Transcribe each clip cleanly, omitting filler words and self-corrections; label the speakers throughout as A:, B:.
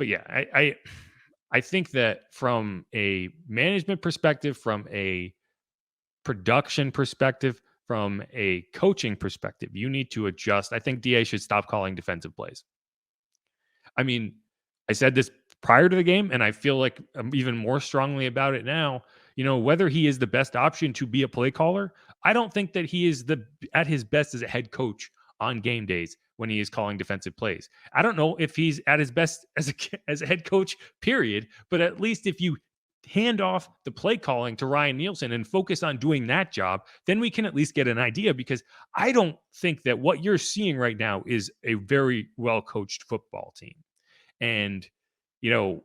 A: but yeah, I think that from a management perspective, from a production perspective, from a coaching perspective, you need to adjust. I think DA should stop calling defensive plays. I mean, I said this prior to the game, and I feel like even more strongly about it now. Whether he is the best option to be a play caller, I don't think that he is at his best as a head coach on game days when he is calling defensive plays. I don't know if he's at his best as a head coach, period. But at least if you hand off the play calling to Ryan Nielsen and focus on doing that job, then we can at least get an idea, because I don't think that what you're seeing right now is a very well coached football team. And, you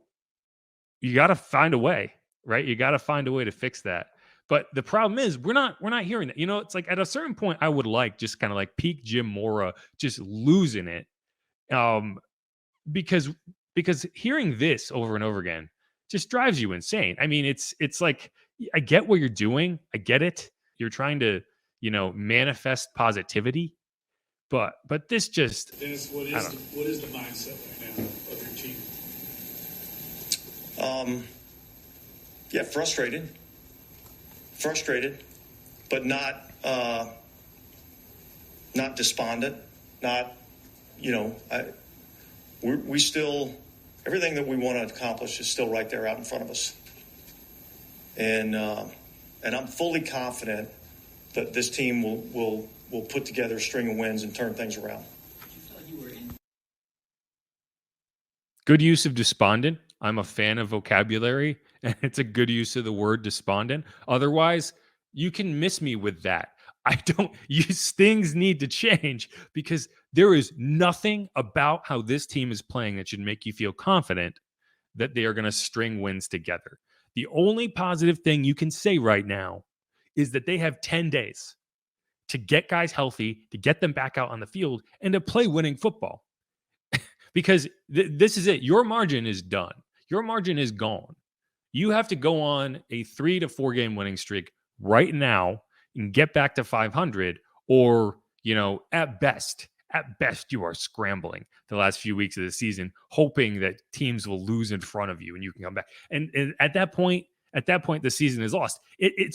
A: got to find a way, right? You got to find a way to fix that. But the problem is we're not hearing that. It's like at a certain point, I would like just kind of like peak Jim Mora just losing it. Um, because hearing this over and over again just drives you insane. I mean, it's like, I get what you're doing. I get it. You're trying to, manifest positivity. But this just
B: Dennis, what is the mindset right now of your team?
C: Yeah, frustrated, but not despondent. Not, we still, everything that we want to accomplish is still right there out in front of us, and I'm fully confident that this team will put together a string of wins and turn things around.
A: Good use of despondent. I'm a fan of vocabulary, and it's a good use of the word despondent. Otherwise, you can miss me with that. Things need to change, because there is nothing about how this team is playing that should make you feel confident that they are going to string wins together. The only positive thing you can say right now is that they have 10 days to get guys healthy, to get them back out on the field, and to play winning football. Because this is it. Your margin is done. Your margin is gone. You have to go on a 3 to 4 game winning streak right now and get back to 500, or, at best, you are scrambling the last few weeks of the season, hoping that teams will lose in front of you and you can come back. And at that point, the season is lost.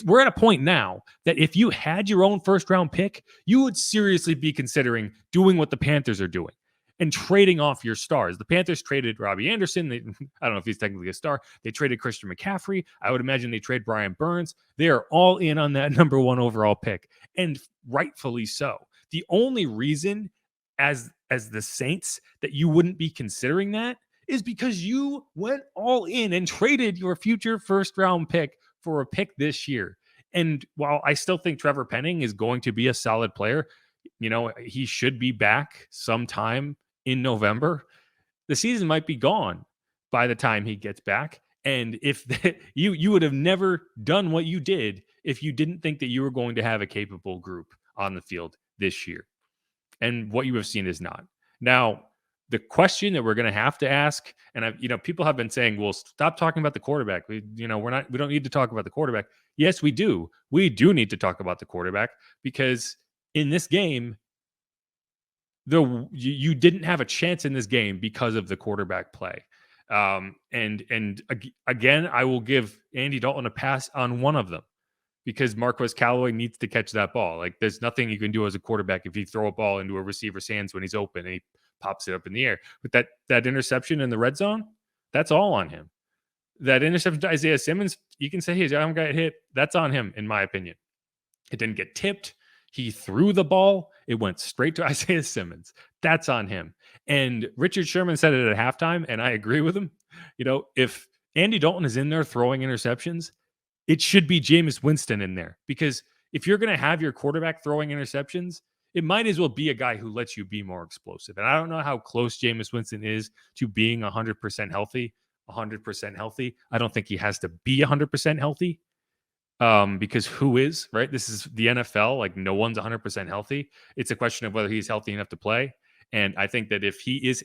A: We're at a point now that if you had your own first round pick, you would seriously be considering doing what the Panthers are doing and trading off your stars. The Panthers traded Robbie Anderson. I don't know if he's technically a star. They traded Christian McCaffrey. I would imagine they trade Brian Burns. They are all in on that number 1 overall pick, and rightfully so. The only reason as the Saints that you wouldn't be considering that is because you went all in and traded your future first round pick for a pick this year. And while I still think Trevor Penning is going to be a solid player, he should be back sometime in November. The season might be gone by the time he gets back. And if you would have never done what you did if you didn't think that you were going to have a capable group on the field this year. And what you have seen is not. Now, the question that we're going to have to ask, and people have been saying, "Well, stop talking about the quarterback." We don't need to talk about the quarterback. Yes, we do. We do need to talk about the quarterback, because in this game, you didn't have a chance in this game because of the quarterback play. And again, I will give Andy Dalton a pass on one of them, because Marquez Callaway needs to catch that ball. Like, there's nothing you can do as a quarterback if you throw a ball into a receiver's hands when he's open and he pops it up in the air. But that interception in the red zone, that's all on him. That interception to Isaiah Simmons, you can say his arm got hit. That's on him, in my opinion. It didn't get tipped. He threw the ball. It went straight to Isaiah Simmons. That's on him. And Richard Sherman said it at halftime, and I agree with him. If Andy Dalton is in there throwing interceptions, it should be Jameis Winston in there, because if you're going to have your quarterback throwing interceptions, it might as well be a guy who lets you be more explosive. And I don't know how close Jameis Winston is to being 100% healthy. 100% healthy. I don't think he has to be 100% healthy, because who is, right? This is the NFL. Like, no one's 100% healthy. It's a question of whether he's healthy enough to play. And I think that if he is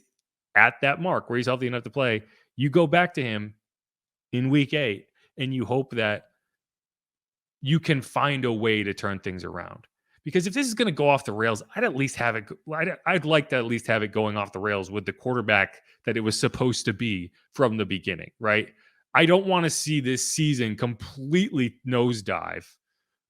A: at that mark where he's healthy enough to play, you go back to him in week 8 and you hope that you can find a way to turn things around. Because if this is going to go off the rails, I'd at least have it. I'd like to at least have it going off the rails with the quarterback that it was supposed to be from the beginning, right? I don't want to see this season completely nosedive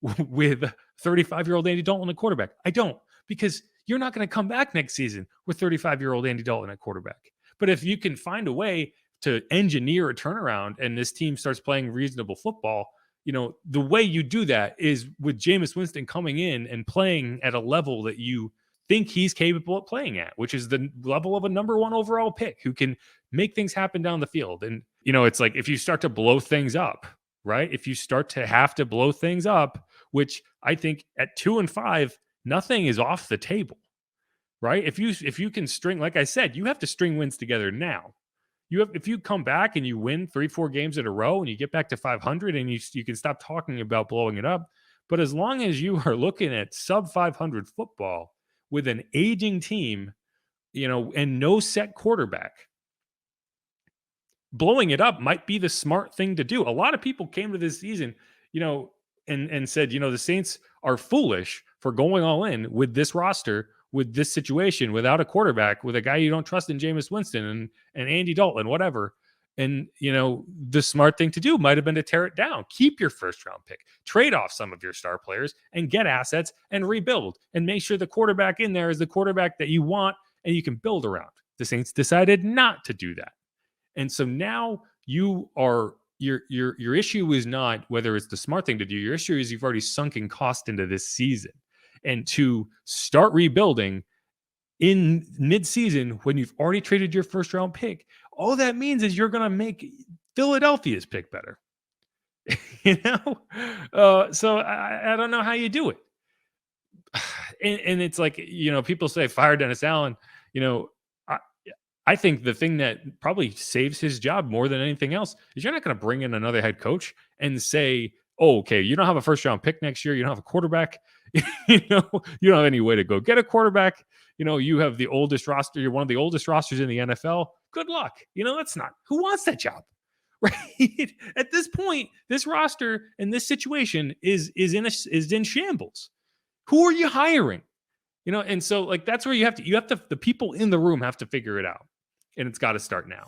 A: with 35-year-old Andy Dalton at quarterback. I don't, because you're not going to come back next season with 35-year-old Andy Dalton at quarterback. But if you can find a way to engineer a turnaround and this team starts playing reasonable football, the way you do that is with Jameis Winston coming in and playing at a level that you think he's capable of playing at, which is the level of a number 1 overall pick who can make things happen down the field. And, it's like if you start to blow things up, right? If you start to have to blow things up, which I think at 2-5, nothing is off the table, right? If you can string, like I said, you have to string wins together now. If you come back and you win 3-4 games in a row and you get back to 500 and you can stop talking about blowing it up. But as long as you are looking at sub 500 football with an aging team, and no set quarterback, blowing it up might be the smart thing to do. A lot of people came to this season, and said, the Saints are foolish for going all in with this roster, with this situation, without a quarterback, with a guy you don't trust in Jameis Winston and Andy Dalton, whatever. And, the smart thing to do might have been to tear it down, keep your first round pick, trade off some of your star players and get assets and rebuild and make sure the quarterback in there is the quarterback that you want and you can build around. The Saints decided not to do that. And so now you are, your issue is not whether it's the smart thing to do. Your issue is you've already sunken cost into this season. And to start rebuilding in mid-season when you've already traded your first round pick, all that means is you're going to make Philadelphia's pick better. So I don't know how you do it. And it's like, people say fire Dennis Allen. I think the thing that probably saves his job more than anything else is you're not going to bring in another head coach and say, oh, okay, you don't have a first round pick next year. You don't have a quarterback. You don't have any way to go get a quarterback. You have the oldest roster. You're one of the oldest rosters in the NFL. Good luck. That's not, who wants that job? Right. At this point, this roster and this situation is in shambles. Who are you hiring? And so like, that's where you have to, the people in the room have to figure it out. And it's got to start now.